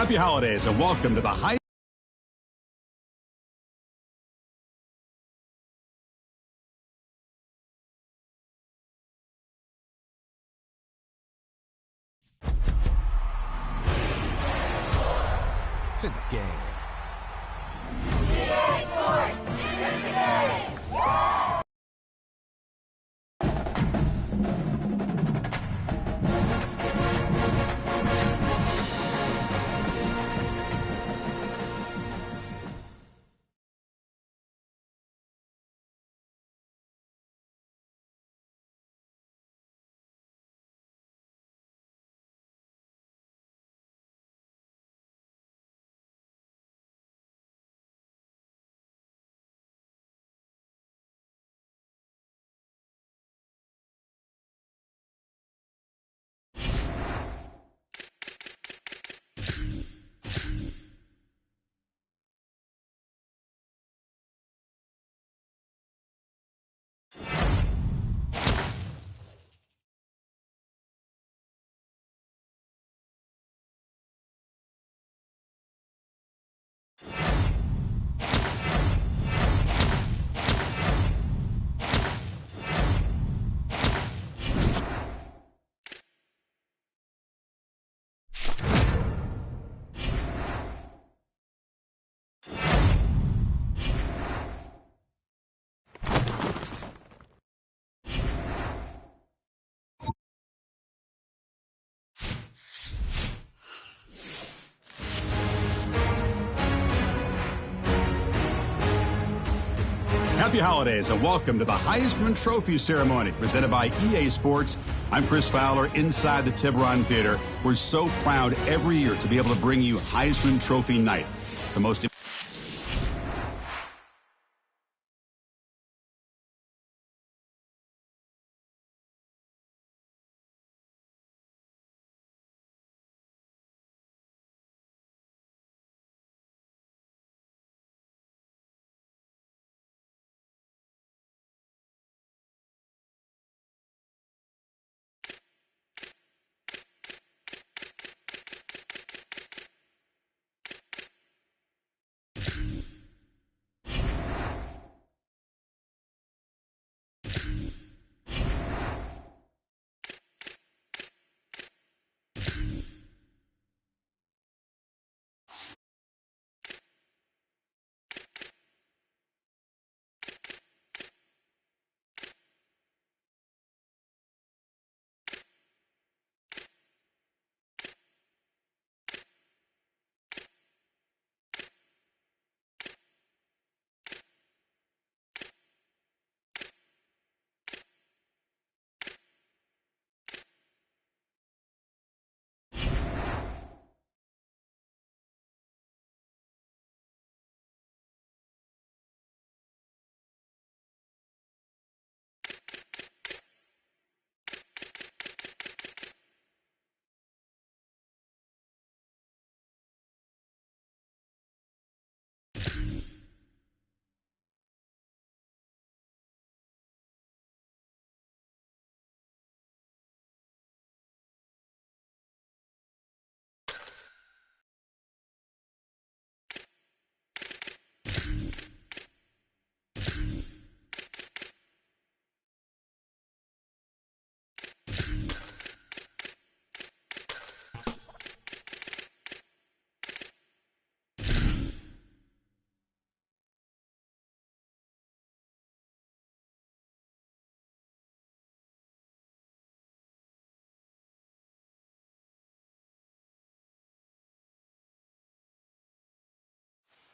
Happy holidays and welcome to the high. It's in the game. EA Sports is in the game! Happy holidays and welcome to the Heisman Trophy ceremony presented by EA Sports. I'm Chris Fowler inside the Tiburon Theater. We're so proud every year to be able to bring you Heisman Trophy night. The most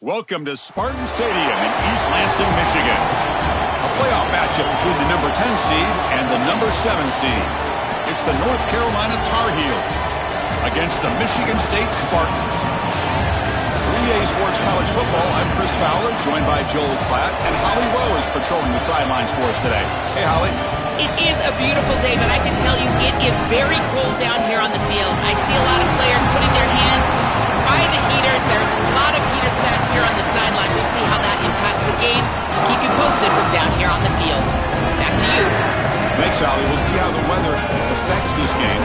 welcome to Spartan Stadium in East Lansing, Michigan. A playoff matchup between the number 10 seed and the number 7 seed. It's the North Carolina Tar Heels against the Michigan State Spartans. For EA Sports College Football, I'm Chris Fowler, joined by Joel Klatt, and Holly Rowe is patrolling the sidelines for us today. Hey, Holly. It is a beautiful day, but I can tell you it is very cold down here on the field. I see a lot of players putting their hands by the heaters. There's a lot of heaters set up here on the sideline. We'll see how that impacts the game. Keep you posted from down here on the field. Back to you. Thanks, Holly. We'll see how the weather affects this game.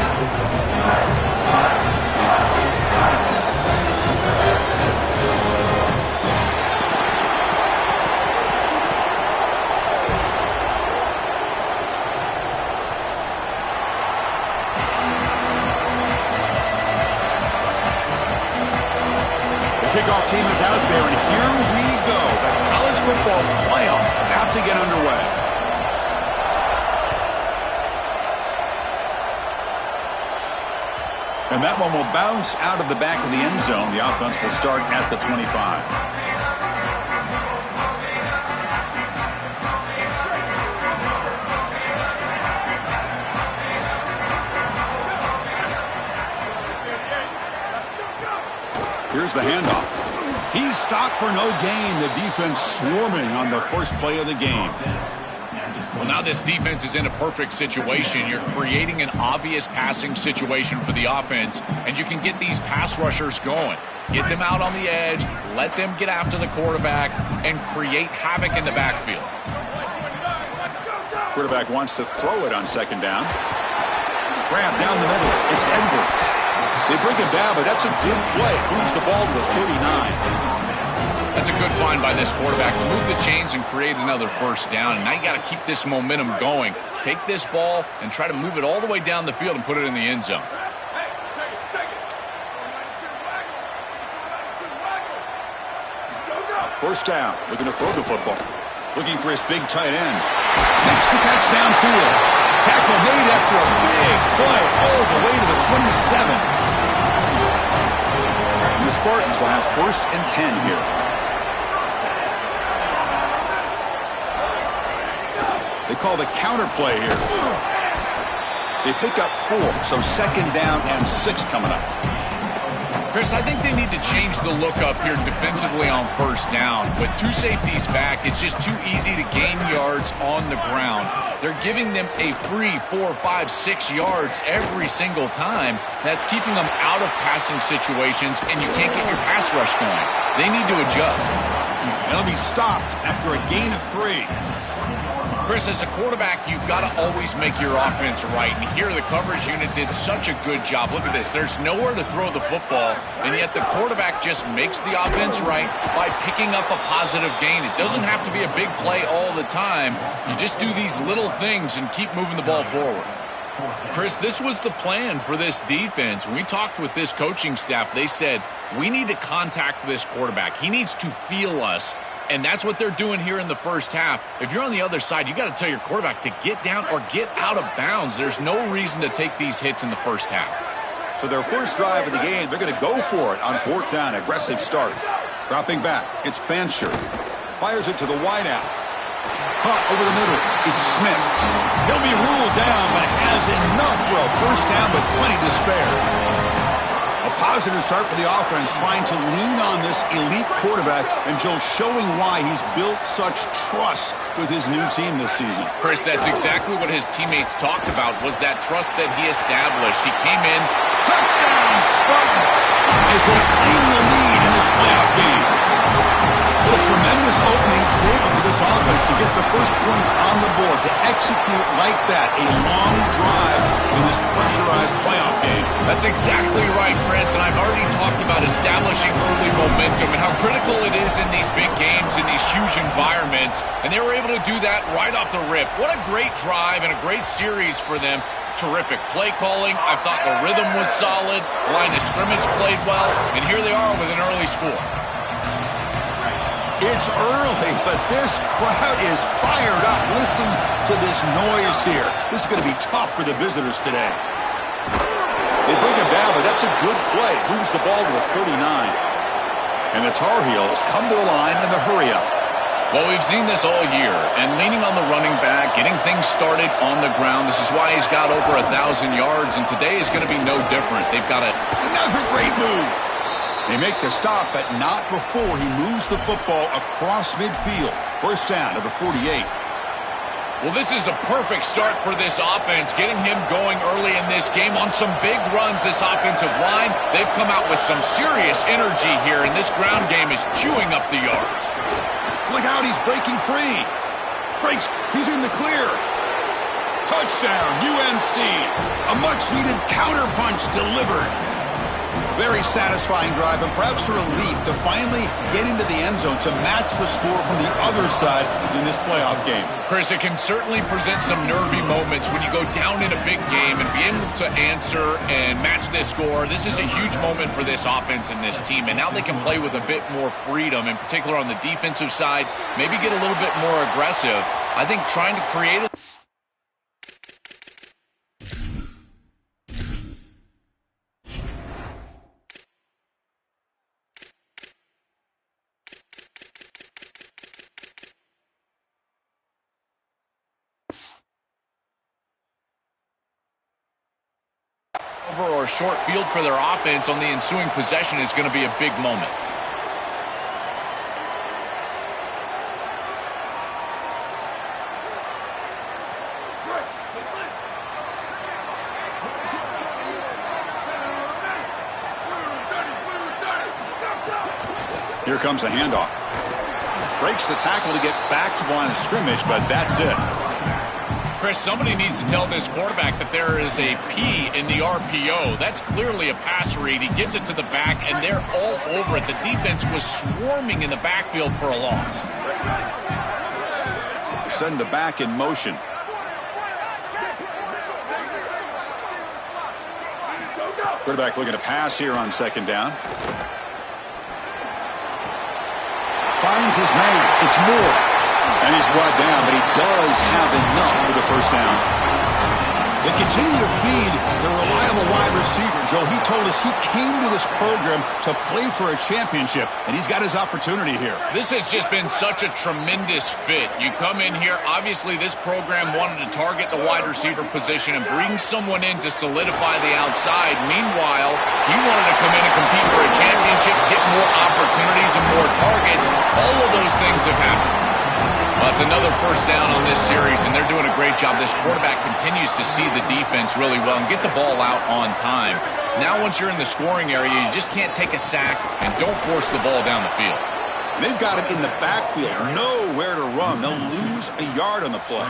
kickoff team is out there, and here we go. The college football playoff about to get underway. And that one will bounce out of the back of the end zone. The offense will start at the 25. Here's the handoff. He's stopped for no gain. The defense swarming on the first play of the game. Well, now this defense is in a perfect situation. You're creating an obvious passing situation for the offense, and you can get these pass rushers going. Get them out on the edge, let them get after the quarterback, and create havoc in the backfield. Quarterback wants to throw it on second down. Grab down the middle. It's Edwards. They bring him down, but that's a good play. Moves the ball to the 39. That's a good find by this quarterback. Move the chains and create another first down. And now you got to keep this momentum going. Take this ball and try to move it all the way down the field and put it in the end zone. First down. Looking to throw the football. Looking for his big tight end. Makes the catch downfield. Tackle made after a big play all the way to the 27. And the Spartans will have 1st and 10 here. They call the counter play here. They pick up 4, so 2nd down and 6 coming up. Chris, I think they need to change the look up here defensively on first down. With 2 safeties back, it's just too easy to gain yards on the ground. They're giving them a free 4, 5, 6 yards every single time. That's keeping them out of passing situations, and you can't get your pass rush going. They need to adjust. They'll be stopped after a gain of 3. Chris, as a quarterback, you've got to always make your offense right. And here the coverage unit did such a good job. Look at this. There's nowhere to throw the football, and yet the quarterback just makes the offense right by picking up a positive gain. It doesn't have to be a big play all the time. You just do these little things and keep moving the ball forward. Chris, this was the plan for this defense. When we talked with this coaching staff, they said, we need to contact this quarterback. He needs to feel us. And that's what they're doing here in the first half. If you're on the other side, you got to tell your quarterback to get down or get out of bounds. There's no reason to take these hits in the first half. So their first drive of the game, they're going to go for it on 4th down. Aggressive start. Dropping back, it's Fancher. Fires it to the wideout. Caught over the middle. It's Smith. He'll be ruled down, but has enough for a first down, but plenty to spare. A positive start for the offense, trying to lean on this elite quarterback, and Joe showing why he's built such trust with his new team this season. Chris, that's exactly what his teammates talked about, was that trust that he established. He came in, touchdown, Spartans, as they claim the lead in this playoff game. What a tremendous opening statement for this offense to get the first points on the board, to execute like that, a long drive in this pressurized playoff game. That's exactly right, Chris, and I've already talked about establishing early momentum and how critical it is in these big games, in these huge environments, and they were able to do that right off the rip. What a great drive and a great series for them. Terrific play calling. I thought the rhythm was solid. Line of scrimmage played well, and here they are with an early score. It's early, but this crowd is fired up. Listen to this noise here. This is going to be tough for the visitors today. They bring him down, but that's a good play. Moves the ball to the 39. And the Tar Heels come to the line in the hurry-up. Well, we've seen this all year, and leaning on the running back, getting things started on the ground. This is why he's got over 1,000 yards, and today is going to be no different. They've got another great move. They make the stop, but not before he moves the football across midfield. First down to the 48. Well, this is a perfect start for this offense, getting him going early in this game on some big runs. This offensive line, they've come out with some serious energy here, and this ground game is chewing up the yards. Look out, he's breaking free. Breaks, he's in the clear. Touchdown, UNC. A much-needed counter punch delivered. Very satisfying drive, and perhaps a relief to finally get into the end zone to match the score from the other side in this playoff game. Chris, it can certainly present some nervy moments when you go down in a big game and be able to answer and match this score. This is a huge moment for this offense and this team, and now they can play with a bit more freedom, in particular on the defensive side, maybe get a little bit more aggressive. I think trying to create a or short field for their offense on the ensuing possession is going to be a big moment. Here comes a handoff. Breaks the tackle to get back to the line of scrimmage, but that's it. Chris, somebody needs to tell this quarterback that there is a P in the RPO. That's clearly a pass read. He gives it to the back, and they're all over it. The defense was swarming in the backfield for a loss. Send the back in motion. Quarterback looking to pass here on second down. Finds his man. It's Moore. And he's brought down, but he does have enough for the first down. They continue to feed the reliable wide receiver. Joe, he told us he came to this program to play for a championship, and he's got his opportunity here. This has just been such a tremendous fit. You come in here, obviously this program wanted to target the wide receiver position and bring someone in to solidify the outside. Meanwhile, he wanted to come in and compete for a championship, get more opportunities and more targets. All of those things have happened. Well, it's another first down on this series, and they're doing a great job. This quarterback continues to see the defense really well and get the ball out on time. Now, once you're in the scoring area, you just can't take a sack and don't force the ball down the field. They've got him in the backfield, nowhere to run. They'll lose a yard on the play.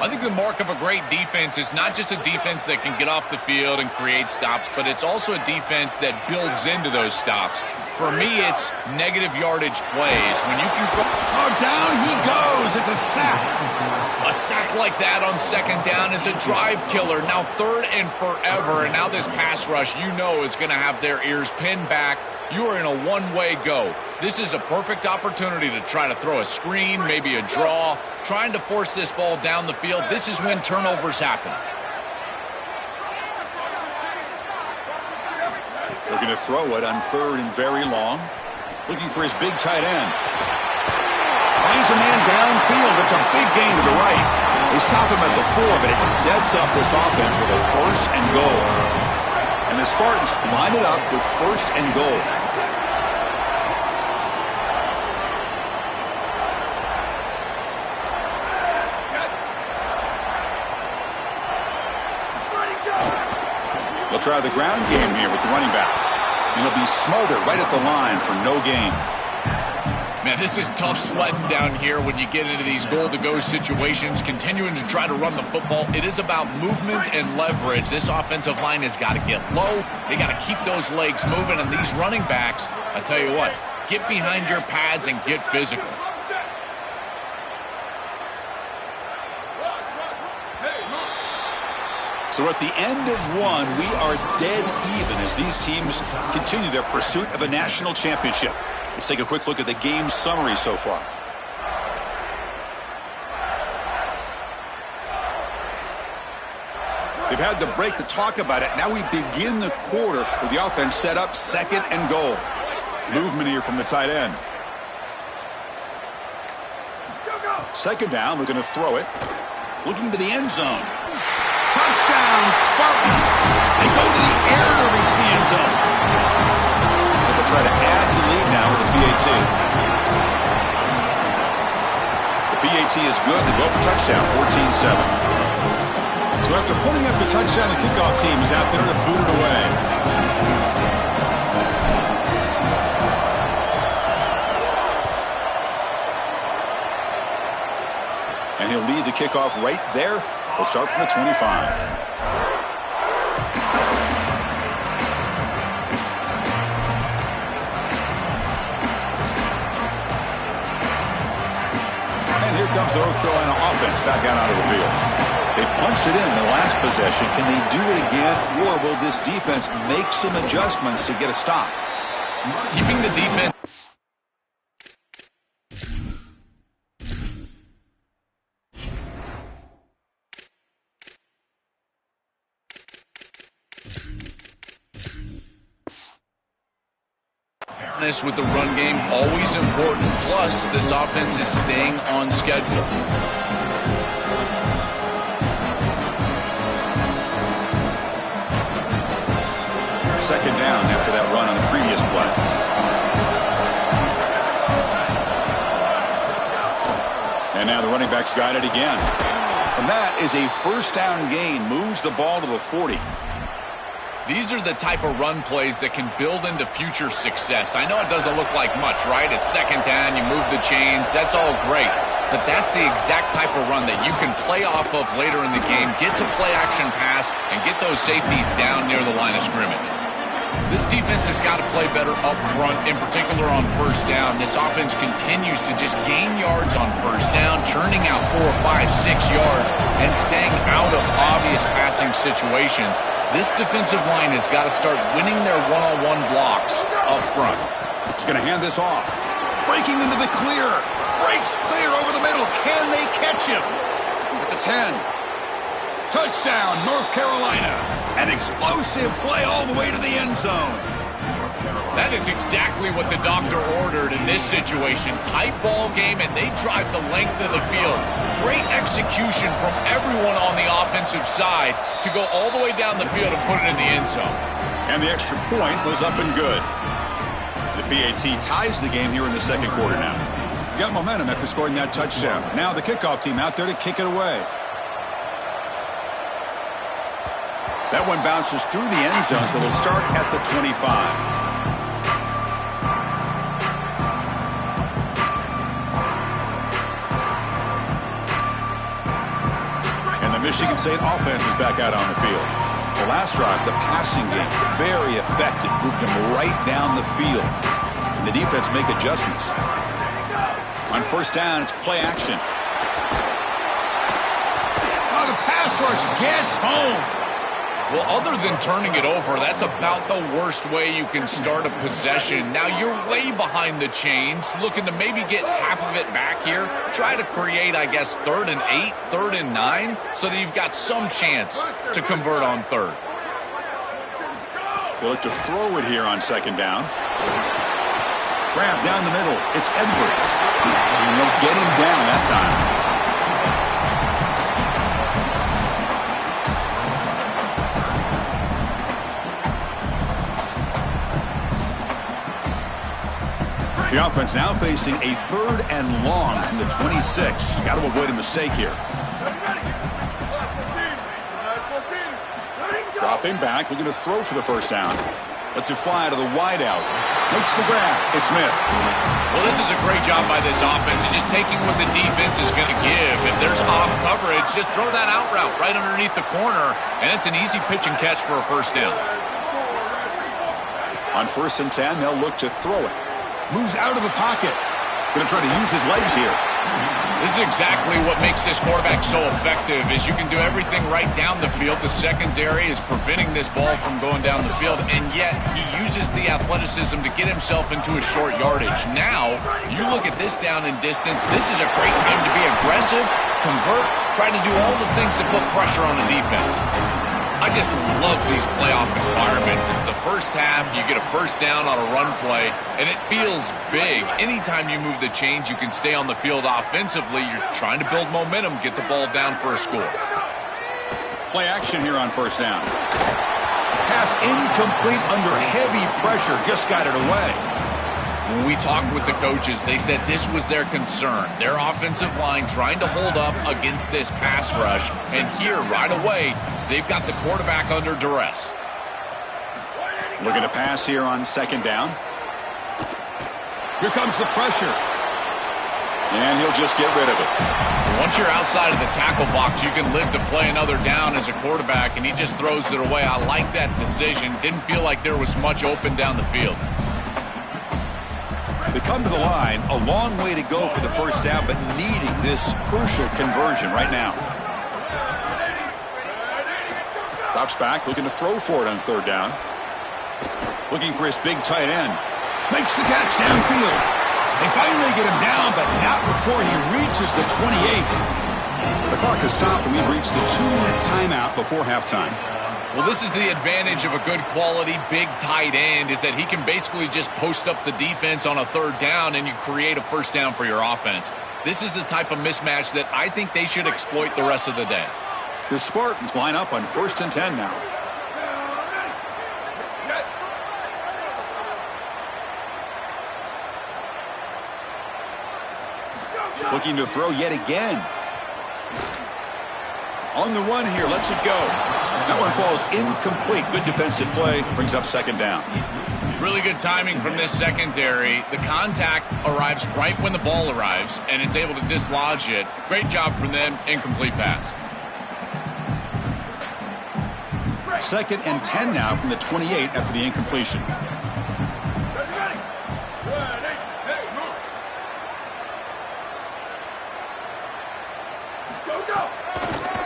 I think the mark of a great defense is not just a defense that can get off the field and create stops, but it's also a defense that builds into those stops. For me, it's negative yardage plays. When you can go... Oh, down he goes. It's a sack. A sack like that on second down is a drive killer. Now third and forever, and now this pass rush, you know, is going to have their ears pinned back. You are in a one-way go. This is a perfect opportunity to try to throw a screen, maybe a draw, trying to force this ball down the field. This is when turnovers happen. Looking to throw it on third and very long. Looking for his big tight end. Finds a man downfield. It's a big gain to the right. They stop him at the 4, but it sets up this offense with a first and goal. And the Spartans line it up with first and goal. They'll try the ground game here with the running back. And he'll be smothered right at the line for no gain. Man, this is tough sledding down here when you get into these goal-to-go situations, continuing to try to run the football. It is about movement and leverage. This offensive line has got to get low. They got to keep those legs moving. And these running backs, I tell you what, get behind your pads and get physical. So at the end of one, we are dead even as these teams continue their pursuit of a national championship. Let's take a quick look at the game summary so far. They've had the break to talk about it. Now we begin the quarter with the offense set up second and goal. Movement here from the tight end. Second down, we're going to throw it. Looking to the end zone. Touchdown, Spartans. They go to the air to reach the end zone. But they'll try to add to the lead now with the PAT. The PAT is good. They go up a touchdown, 14-7. So after putting up the touchdown, the kickoff team is out there to boot it away. And he'll lead the kickoff right there. They'll start from the 25. offense back out onto the field. They punched it in the last possession. Can they do it again, or will this defense make some adjustments to get a stop? Keeping the defense. With the run game, always important. Plus, this offense is staying on schedule. Second down after that run on the previous play. And now the running back's got it again. And that is a first down gain. Moves the ball to the 40. These are the type of run plays that can build into future success. I know it doesn't look like much, right? It's second down, you move the chains, that's all great. But that's the exact type of run that you can play off of later in the game, get to play action pass, and get those safeties down near the line of scrimmage. This defense has got to play better up front, in particular on first down. This offense continues to just gain yards on first down, churning out 4, 5, 6 yards, and staying out of obvious passing situations. This defensive line has got to start winning their one-on-one blocks up front. He's going to hand this off. Breaking into the clear. Breaks clear over the middle. Can they catch him? At the 10. Touchdown, North Carolina. An explosive play all the way to the end zone. That is exactly what the doctor ordered in this situation. Tight ball game, and they drive the length of the field. Great execution from everyone on the offensive side to go all the way down the field and put it in the end zone. And the extra point was up and good. The PAT ties the game here in the second quarter now. Got momentum after scoring that touchdown. Now the kickoff team out there to kick it away. That one bounces through the end zone, so they'll start at the 25. And the Michigan State offense is back out on the field. The last drive, the passing game, very effective. Moved them right down the field. And the defense make adjustments. On first down, it's play action. Oh, the pass rush gets home. Well, other than turning it over, that's about the worst way you can start a possession. Now, you're way behind the chains, looking to maybe get half of it back here. Try to create, I guess, 3rd and 8, 3rd and 9, so that you've got some chance to convert on third. They look to throw it here on second down. Grab down the middle. It's Edwards. And they'll get him down that time. The offense now facing a 3rd and long from the 26. Got to avoid a mistake here. Dropping back, looking to throw for the first down. Lets it fly to the wideout. Makes the grab. It's Smith. Well, this is a great job by this offense. Just taking what the defense is going to give. If there's off coverage, just throw that out route right underneath the corner, and it's an easy pitch and catch for a first down. On 1st and 10, they'll look to throw it. Moves out of the pocket. Going to try to use his legs here. This is exactly what makes this quarterback so effective, is you can do everything right down the field. The secondary is preventing this ball from going down the field, and yet he uses the athleticism to get himself into a short yardage. Now, you look at this down and distance, this is a great time to be aggressive, convert, try to do all the things to put pressure on the defense. I just love these playoff environments. It's the first half, you get a first down on a run play, and it feels big. Anytime you move the chains, you can stay on the field offensively. You're trying to build momentum, get the ball down for a score. Play action here on first down. Pass incomplete under heavy pressure, just got it away. When we talked with the coaches, they said this was their concern. Their offensive line trying to hold up against this pass rush. And here, right away, they've got the quarterback under duress. Looking to pass here on second down. Here comes the pressure. And he'll just get rid of it. Once you're outside of the tackle box, you can live to play another down as a quarterback, and he just throws it away. I like that decision. Didn't feel like there was much open down the field. They come to the line, a long way to go for the first down, but needing this crucial conversion right now. Drops back, looking to throw for it on third down. Looking for his big tight end. Makes the catch downfield. They finally get him down, but not before he reaches the 28. The clock has stopped, and we've reached the 2-minute timeout before halftime. Well, this is the advantage of a good quality big tight end, is that he can basically just post up the defense on a third down and you create a first down for your offense. This is the type of mismatch that I think they should exploit the rest of the day. The Spartans line up on 1st and 10 now. Looking to throw yet again. On the run here, lets it go. That one falls incomplete. Good defensive play. Brings up second down. Really good timing from this secondary. The contact arrives right when the ball arrives, and it's able to dislodge it. Great job from them. Incomplete pass. 2nd and 10 now from the 28 after the incompletion.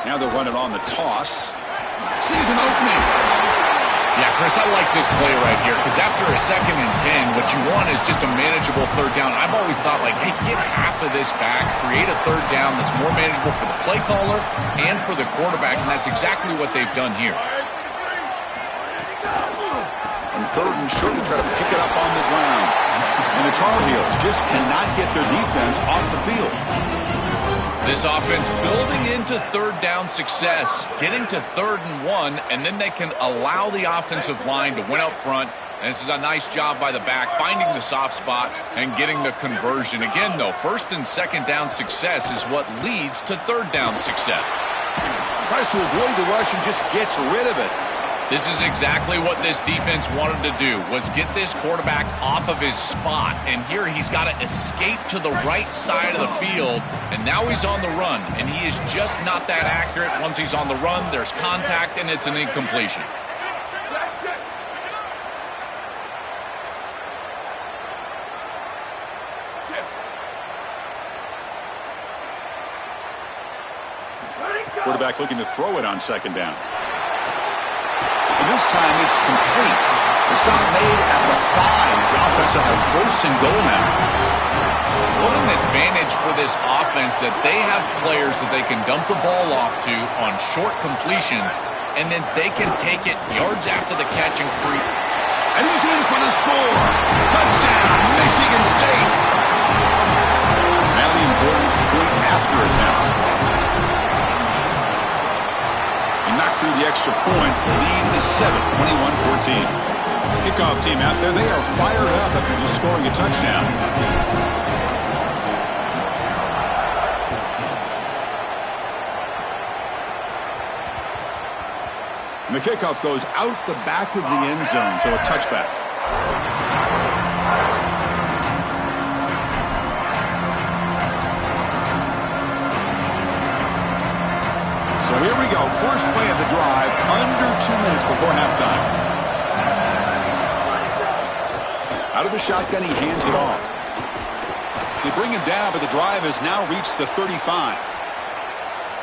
Now they'll run it on the toss. Sees an opening. Yeah, Chris, I like this play right here because after a 2nd and 10, what you want is just a manageable third down. I've always thought, like, hey, get half of this back, create a third down that's more manageable for the play caller and for the quarterback, and that's exactly what they've done here. And 3rd and short, they try to pick it up on the ground. And the Tar Heels just cannot get their defense off the field. This offense building into third down success, getting to 3rd and 1, and then they can allow the offensive line to win up front. And this is a nice job by the back, finding the soft spot and getting the conversion. Again, though, 1st and 2nd down success is what leads to 3rd down success. Tries to avoid the rush and just gets rid of it. This is exactly what this defense wanted to do, was get this quarterback off of his spot. And here he's got to escape to the right side of the field. And now he's on the run. And he is just not that accurate. Once he's on the run, there's contact, and it's an incompletion. Quarterback looking to throw it on 2nd down. And this time it's complete. The stop made at the 5. The offense will have 1st and goal now. What an advantage for this offense that they have players that they can dump the ball off to on short completions, and then they can take it yards after the catch and creep. And he's in for the score. Touchdown, Michigan State. Now the important point after attempt. Knocked through the extra point. Lead is 7, 21-14. Kickoff team out there. They are fired up after just scoring a touchdown. And the kickoff goes out the back of the end zone, so a touchback. So here we go, first play of the drive, under 2 minutes before halftime. Out of the shotgun, he hands it off. They bring him down, but the drive has now reached the 35.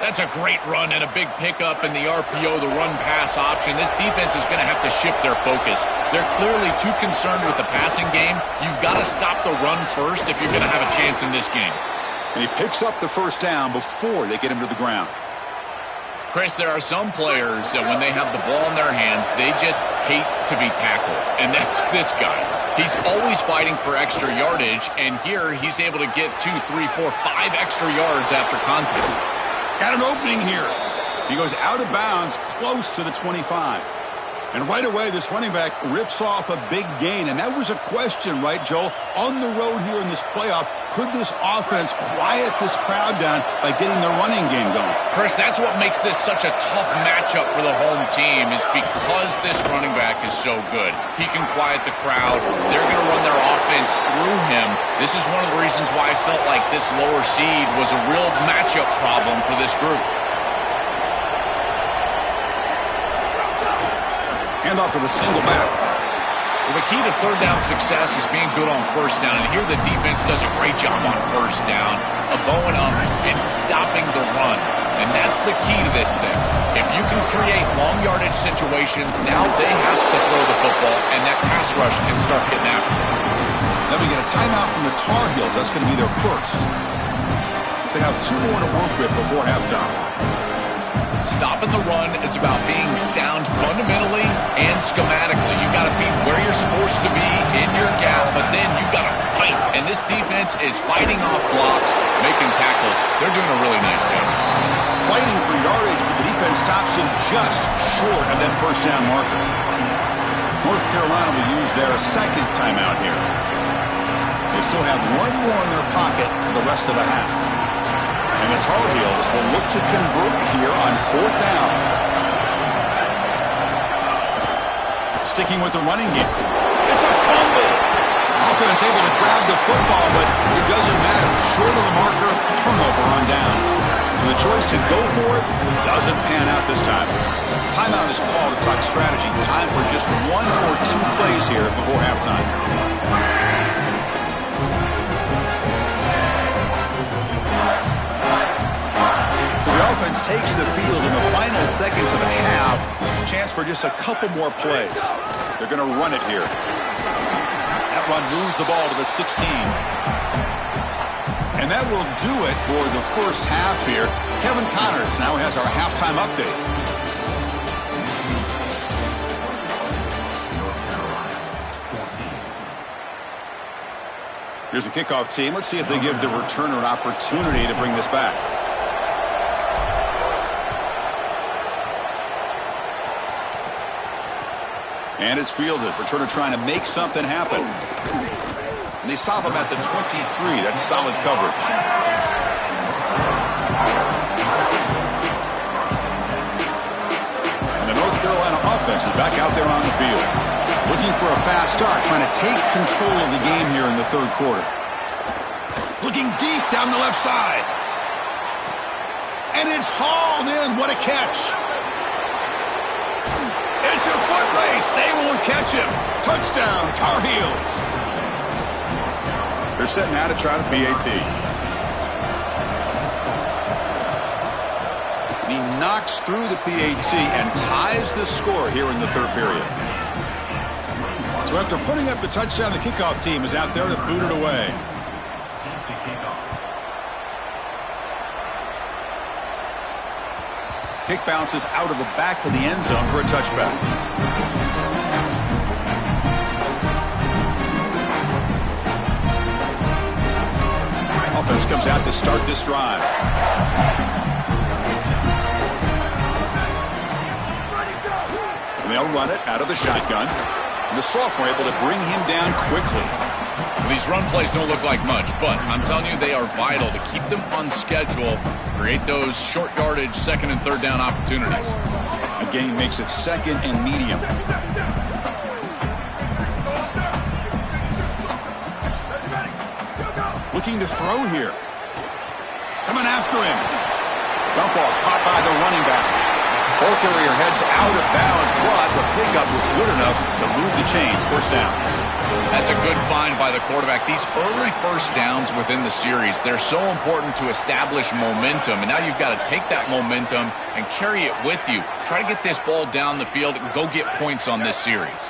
That's a great run and a big pickup in the RPO, the run-pass option. This defense is going to have to shift their focus. They're clearly too concerned with the passing game. You've got to stop the run first if you're going to have a chance in this game. And he picks up the first down before they get him to the ground. Chris, there are some players that when they have the ball in their hands, they just hate to be tackled. And that's this guy. He's always fighting for extra yardage, and here he's able to get 2, 3, 4, 5 extra yards after contact. Got an opening here. He goes out of bounds, close to the 25. And right away, this running back rips off a big gain. And that was a question, right, Joel? On the road here in this playoff, could this offense quiet this crowd down by getting the running game going? Chris, that's what makes this such a tough matchup for the home team, is because this running back is so good. He can quiet the crowd. They're going to run their offense through him. This is one of the reasons why I felt like this lower seed was a real matchup problem for this group. Hand off to the single back. Well, the key to third down success is being good on first down, and here the defense does a great job on first down of bowing up and stopping the run. And that's the key to this thing. If you can create long yardage situations, now they have to throw the football, and that pass rush can start getting after it. Then we get a timeout from the Tar Heels. That's going to be their first. They have 2 more to work with before halftime. Stopping the run is about being sound fundamentally and schematically. You got to be where you're supposed to be in your gap, but then you got to fight. And this defense is fighting off blocks, making tackles. They're doing a really nice job. Fighting for yardage, but the defense stops him just short of that first down marker. North Carolina will use their second timeout here. They still have 1 more in their pocket for the rest of the half. And the Tar Heels will look to convert here on 4th down. Sticking with the running game. It's a fumble. Offense able to grab the football, but it doesn't matter. Short of the marker, turnover on downs. So the choice to go for it doesn't pan out this time. Timeout is called to talk strategy. Time for just 1 or 2 plays here before halftime. So the offense takes the field in the final seconds of the half. Chance for just a couple more plays. They're going to run it here. That run moves the ball to the 16. And that will do it for the first half here. Kevin Connors now has our halftime update. Here's the kickoff team. Let's see if they give the returner an opportunity to bring this back. And it's fielded. Returner trying to make something happen. And they stop him at the 23. That's solid coverage. And the North Carolina offense is back out there on the field. Looking for a fast start, trying to take control of the game here in the 3rd quarter. Looking deep down the left side. And it's hauled in. What a catch. It's a foot race. They won't catch him. Touchdown, Tar Heels. They're setting out to try the PAT. He knocks through the PAT and ties the score here in the 3rd period. So after putting up the touchdown, the kickoff team is out there to boot it away. Kick bounces out of the back of the end zone for a touchback. Offense comes out to start this drive. And they'll run it out of the shotgun. And the sophomore able to bring him down quickly. These run plays don't look like much, but I'm telling you they are vital to keep them on schedule, create those short yardage 2nd and 3rd down opportunities. Again, makes it 2nd and medium. Looking to throw here. Coming after him. Dump off caught by the running back. Ball carrier heads out of bounds, but the pickup was good enough to move the chains. First down. That's a good find by the quarterback. These early first downs within the series, they're so important to establish momentum. And now you've got to take that momentum and carry it with you. Try to get this ball down the field and go get points on this series.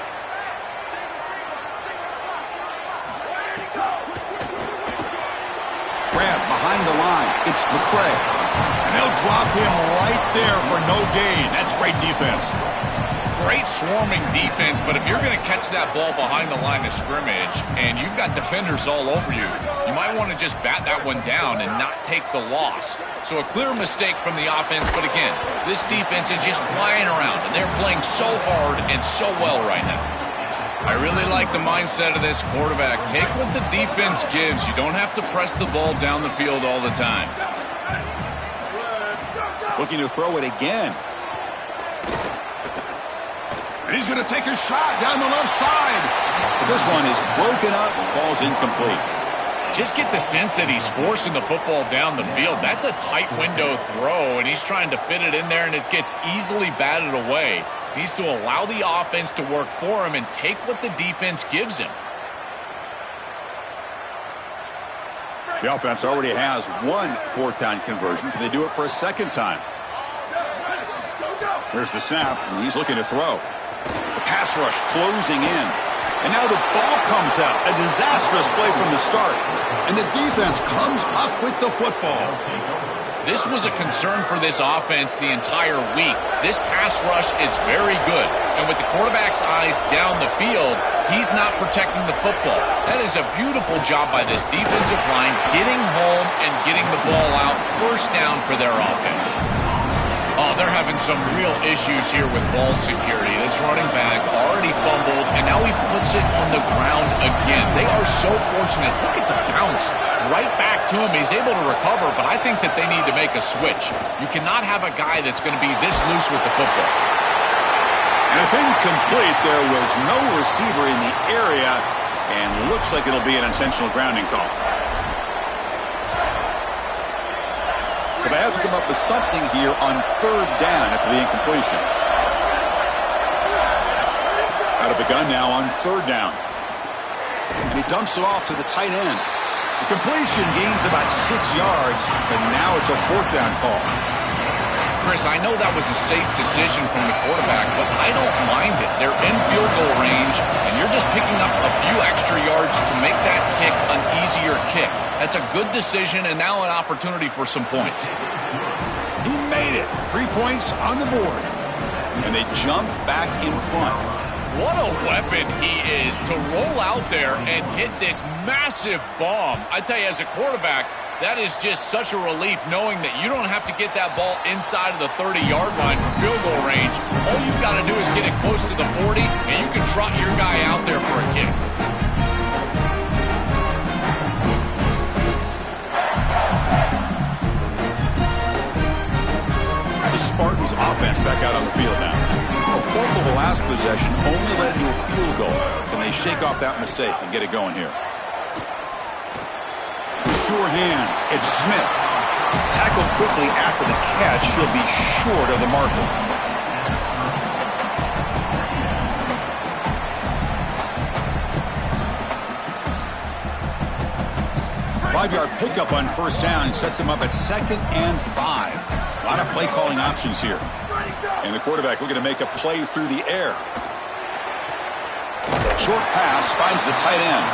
Grab behind the line. It's McCray. And they'll drop him right there for no gain. That's great defense. Great swarming defense, but if you're going to catch that ball behind the line of scrimmage and you've got defenders all over you, you might want to just bat that one down and not take the loss. So a clear mistake from the offense, but again, this defense is just flying around, and they're playing so hard and so well right now. I really like the mindset of this quarterback. Take what the defense gives. You don't have to press the ball down the field all the time. Looking to throw it again. And he's going to take a shot down the left side. But this one is broken up, falls incomplete. Just get the sense that he's forcing the football down the field. That's a tight window throw, and he's trying to fit it in there, and it gets easily batted away. needs to allow the offense to work for him and take what the defense gives him. The offense already has one fourth down conversion. Can they do it for a second time? Here's the snap, and he's looking to throw. The pass rush closing in. And now the ball comes out. A disastrous play from the start. And the defense comes up with the football. This was a concern for this offense the entire week. This pass rush is very good. And with the quarterback's eyes down the field, he's not protecting the football. That is a beautiful job by this defensive line, getting home and getting the ball out. First down for their offense. Oh, they're having some real issues here with ball security. This running back already fumbled, and now he puts it on the ground again. They are so fortunate. Look at the bounce right back to him. He's able to recover, but I think that they need to make a switch. You cannot have a guy that's going to be this loose with the football. And it's incomplete. There was no receiver in the area, and looks like it'll be an intentional grounding call. So they have to come up with something here on third down after the incompletion. Out of the gun now on third down. And he dumps it off to the tight end. The completion gains about 6 yards, but now it's a fourth down call. Chris, I know that was a safe decision from the quarterback, but I don't mind it. They're in field goal range, and you're just picking up a few extra yards to make that kick an easier kick. That's a good decision, and now an opportunity for some points. He made it. 3 points on the board. And they jump back in front. What a weapon he is to roll out there and hit this massive bomb. I tell you, as a quarterback, that is just such a relief knowing that you don't have to get that ball inside of the 30-yard line for field goal range. All you've got to do is get it close to the 40, and you can trot your guy out there for a kick. The Spartans offense back out on the field now. A fumble the last possession only led to a field goal. Can they shake off that mistake and get it going here? Sure hands. It's Smith. Tackled quickly after the catch. He'll be short of the marker. Five-yard pickup on first down sets him up at 2nd and 5. A lot of play calling options here. And the quarterback looking to make a play through the air. Short pass finds the tight end.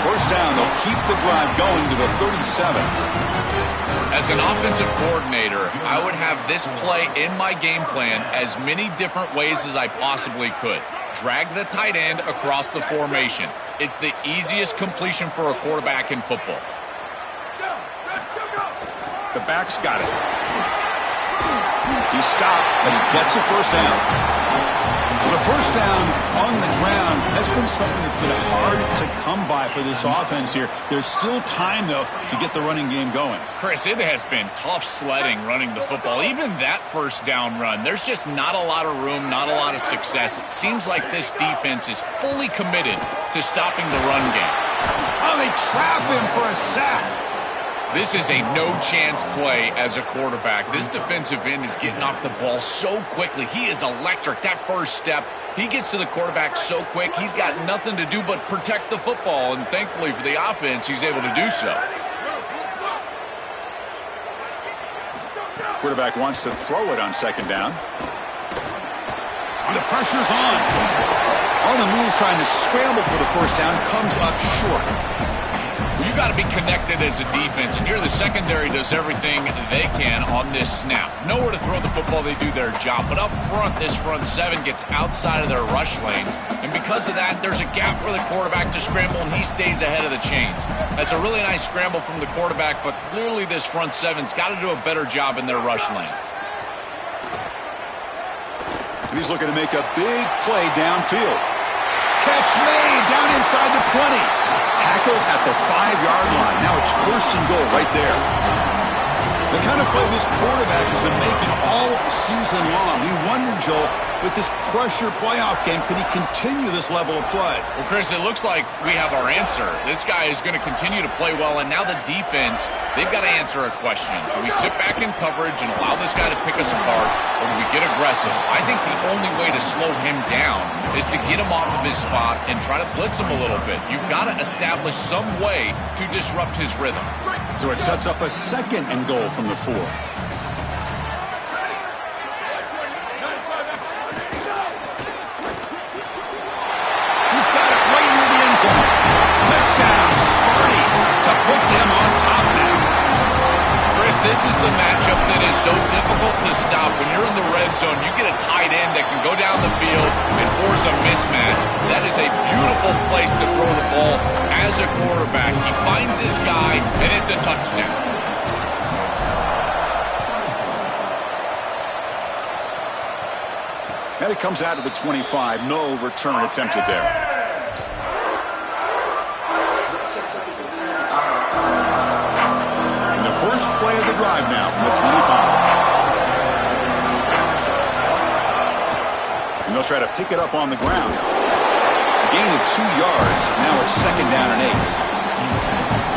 First down, they'll keep the drive going to the 37. As an offensive coordinator, I would have this play in my game plan as many different ways as I possibly could. Drag the tight end across the formation. It's the easiest completion for a quarterback in football. The back's got it. He stopped, but he gets a first down. The first down on the ground has been something that's been hard to come by for this offense here. There's still time, though, to get the running game going. Chris, it has been tough sledding running the football. Even that first down run, there's just not a lot of room, not a lot of success. It seems like this defense is fully committed to stopping the run game. Oh, they trap him for a sack. This is a no-chance play as a quarterback. This defensive end is getting off the ball so quickly. He is electric. That first step, he gets to the quarterback so quick, he's got nothing to do but protect the football, and thankfully for the offense, he's able to do so. Quarterback wants to throw it on second down. And the pressure's on. On the move, trying to scramble for the first down, comes up short. You got to be connected as a defense, and here the secondary does everything they can on this snap. Nowhere to throw the football, they do their job. But up front, this front seven gets outside of their rush lanes. And because of that, there's a gap for the quarterback to scramble, and he stays ahead of the chains. That's a really nice scramble from the quarterback, but clearly this front seven's got to do a better job in their rush lanes. And he's looking to make a big play downfield. Catch made down inside the 20. Tackle at the 5-yard line. Now it's 1st and goal right there. The kind of play this quarterback has been making all season long. We wonder, Joel, with this pressure playoff game, could he continue this level of play? Well, Chris, it looks like we have our answer. This guy is going to continue to play well, and now the defense, they've got to answer a question. Do we sit back in coverage and allow this guy to pick us apart, or do we get aggressive? I think the only way to slow him down is to get him off of his spot and try to blitz him a little bit. You've got to establish some way to disrupt his rhythm. So it sets up a 2nd and goal from the 4. He's got it right near the end zone. Touchdown, Sparty to put them on top now. Chris, this is the matchup that is so difficult to stop. When you're in the red zone, you get a tight end that can go down the field and force a mismatch. That is a beautiful place to throw the ball as a quarterback. He finds his guy, and it's a touchdown. And it comes out of the 25. No return attempted there. And the first play of the drive now from the 25. And they'll try to pick it up on the ground. A gain of 2 yards. Now it's 2nd down and 8.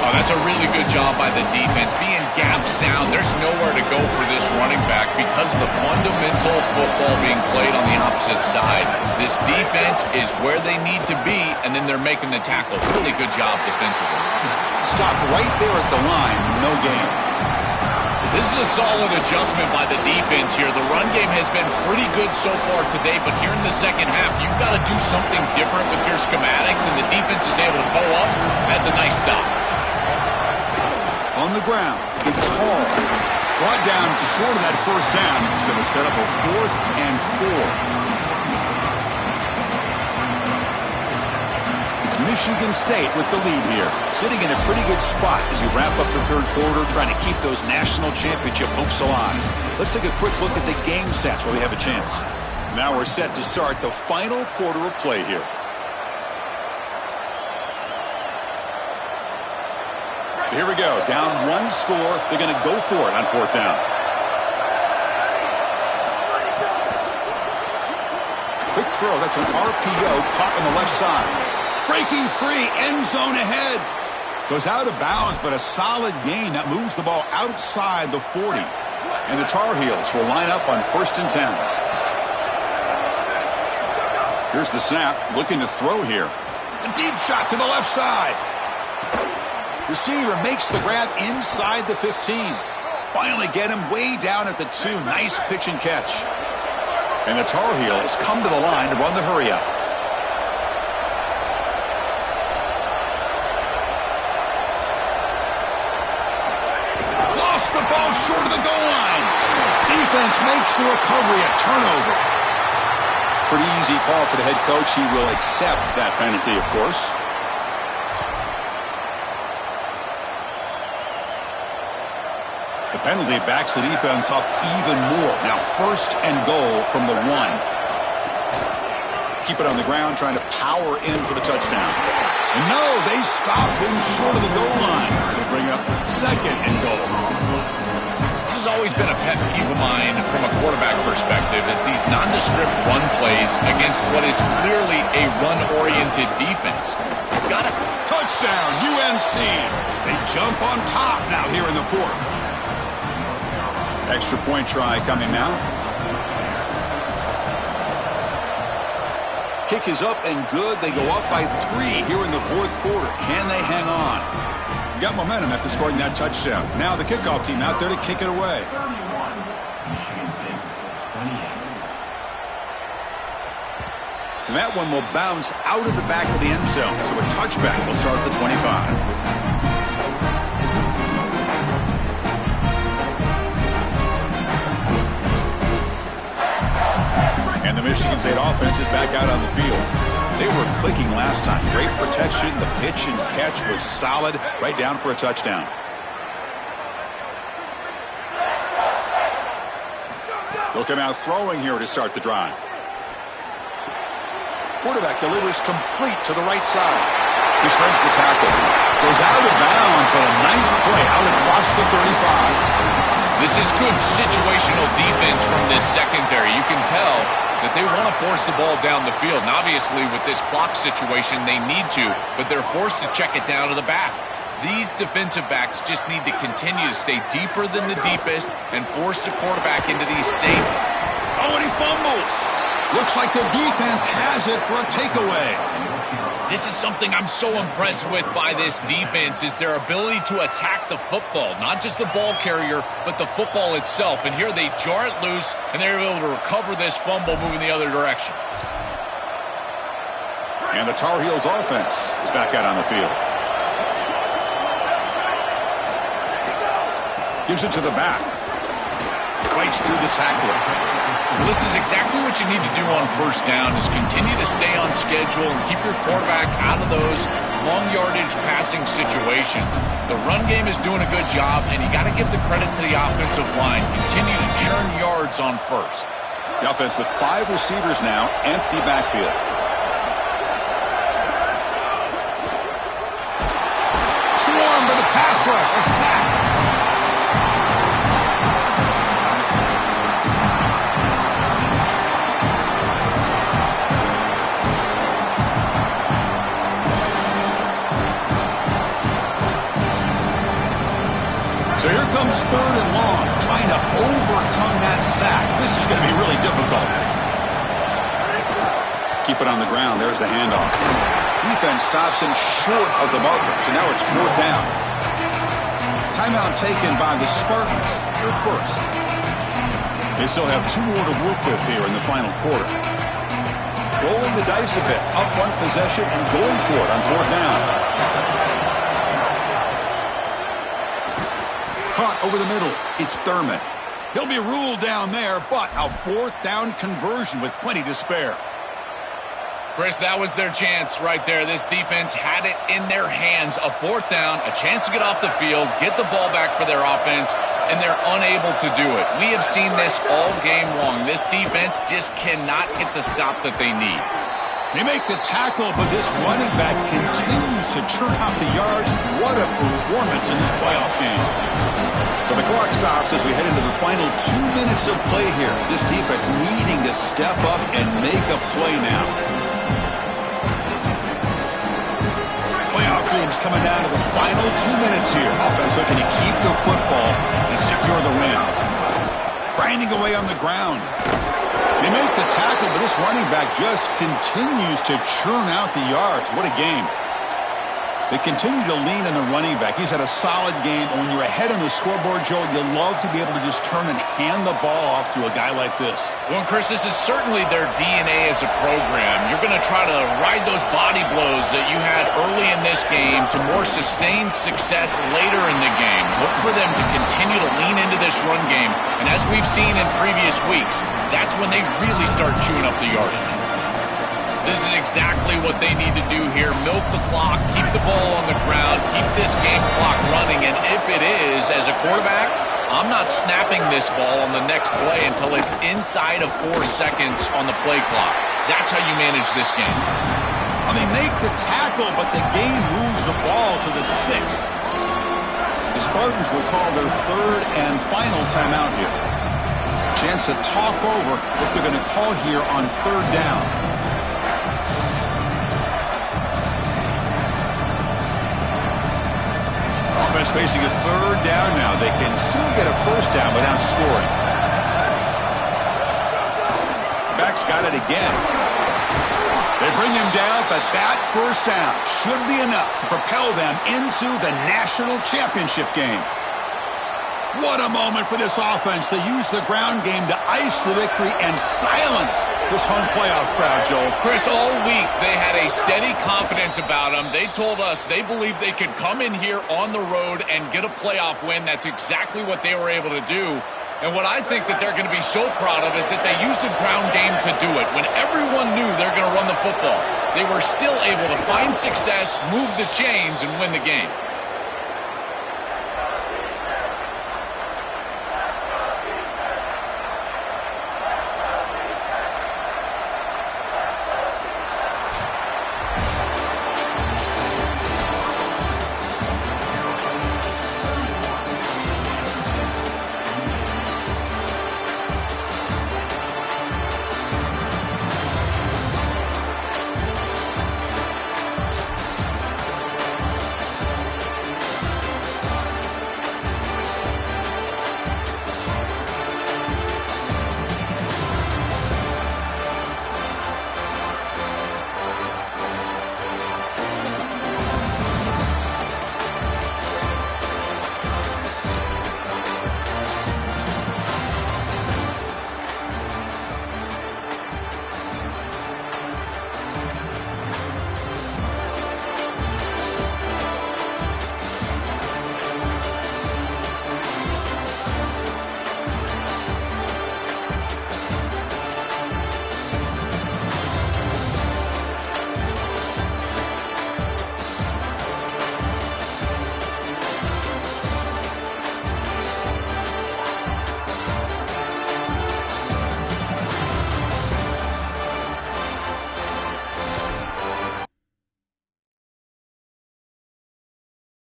Oh, that's a really good job by the defense. Being gap sound, there's nowhere to go for this running back because of the fundamental football being played on the opposite side. This defense is where they need to be, and then they're making the tackle. Really good job defensively. Stopped right there at the line. No gain. This is a solid adjustment by the defense here. The run game has been pretty good so far today, but here in the second half, you've got to do something different with your schematics, and the defense is able to go up. That's a nice stop. On the ground, it's Hall. Brought down short of that first down. It's going to set up a 4th and 4. It's Michigan State with the lead here. Sitting in a pretty good spot as you wrap up the 3rd quarter, trying to keep those national championship hopes alive. Let's take a quick look at the game stats while we have a chance. Now we're set to start the final quarter of play here. So here we go. Down 1 score. They're going to go for it on 4th down. Quick throw. That's an RPO caught on the left side. Breaking free. End zone ahead. Goes out of bounds, but a solid gain. That moves the ball outside the 40. And the Tar Heels will line up on 1st and 10. Here's the snap. Looking to throw here. A deep shot to the left side. Receiver makes the grab inside the 15. Finally get him way down at the 2. Nice pitch and catch. And the Tar Heels come to the line to run the hurry up. Lost the ball short of the goal line. Defense makes the recovery a turnover. Pretty easy call for the head coach. He will accept that penalty, of course. The penalty backs the defense up even more. Now 1st and goal from the 1. Keep it on the ground, trying to power in for the touchdown. And no, they stop him short of the goal line. They bring up 2nd and goal. This has always been a pet peeve of mine from a quarterback perspective is these nondescript run plays against what is clearly a run-oriented defense. Got it. Touchdown, UNC. They jump on top now here in the 4th. Extra point try coming now. Kick is up and good. They go up by 3 here in the 4th quarter. Can they hang on? Got momentum after scoring that touchdown. Now the kickoff team out there to kick it away. And that one will bounce out of the back of the end zone. So a touchback will start at the 25. And the Michigan State offense is back out on the field. They were clicking last time. Great protection. The pitch and catch was solid. Right down for a touchdown. They'll come out throwing here to start the drive. Quarterback delivers complete to the right side. He shreds the tackle. Goes out of bounds, but a nice play out across the 35. This is good situational defense from this secondary. You can tell that they want to force the ball down the field. And obviously, with this clock situation, they need to, but they're forced to check it down to the back. These defensive backs just need to continue to stay deeper than the deepest and force the quarterback into these safe. Oh, and he fumbles. Looks like the defense has it for a takeaway. This is something I'm so impressed with by this defense is their ability to attack the football, not just the ball carrier, but the football itself. And here they jar it loose, and they're able to recover this fumble moving the other direction. And the Tar Heels offense is back out on the field. Gives it to the back. Fights through the tackler. Well, this is exactly what you need to do on first down is continue to stay on schedule and keep your quarterback out of those long yardage passing situations. The run game is doing a good job, and you got to give the credit to the offensive line. Continue to churn yards on first. The offense with 5 receivers now, empty backfield. Swarm to the pass rush, a sack. So here comes 3rd and long, trying to overcome that sack. This is going to be really difficult. Keep it on the ground. There's the handoff. Defense stops him short of the marker, so now it's 4th down. Timeout taken by the Spartans. They're first. They still have 2 more to work with here in the final quarter. Rolling the dice a bit, up 1 possession and going for it on 4th down. Caught over the middle. It's Thurman. He'll be ruled down there, but a 4th down conversion with plenty to spare. Chris, that was their chance right there. This defense had it in their hands. A 4th down, a chance to get off the field, get the ball back for their offense, and they're unable to do it. We have seen this all game long. This defense just cannot get the stop that they need. They make the tackle, but this running back continues to churn out the yards. What a performance in this playoff game. So the clock stops as we head into the final 2 minutes of play here. This defense needing to step up and make a play now. Playoff dreams coming down to the final 2 minutes here. Offense looking to keep the football and secure the win. Grinding away on the ground. They make the tackle, but this running back just continues to churn out the yards. What a game. They continue to lean on the running back. He's had a solid game. And when you're ahead on the scoreboard, Joe, you love to be able to just turn and hand the ball off to a guy like this. Well, Chris, this is certainly their DNA as a program. You're going to try to ride those body blows that you had early in this game to more sustained success later in the game. Look for them to continue to lean into this run game. And as we've seen in previous weeks, that's when they really start chewing up the yardage. This is exactly what they need to do here. Milk the clock, keep the ball on the ground, keep this game clock running. And if it is, as a quarterback, I'm not snapping this ball on the next play until it's inside of 4 seconds on the play clock. That's how you manage this game. Well, they make the tackle, but the game moves the ball to the 6. The Spartans will call their 3rd and final timeout here. Chance to talk over what they're going to call here on 3rd down. Offense facing a 3rd down now. They can still get a 1st down without scoring. Back's got it again. They bring him down, but that 1st down should be enough to propel them into the national championship game. What a moment for this offense. They use the ground game to ice the victory and silence this home playoff crowd, Joel. Chris, all week they had a steady confidence about them. They told us they believed they could come in here on the road and get a playoff win. That's exactly what they were able to do. And what I think that they're going to be so proud of is that they used the ground game to do it. When everyone knew they're going to run the football, they were still able to find success, move the chains, and win the game.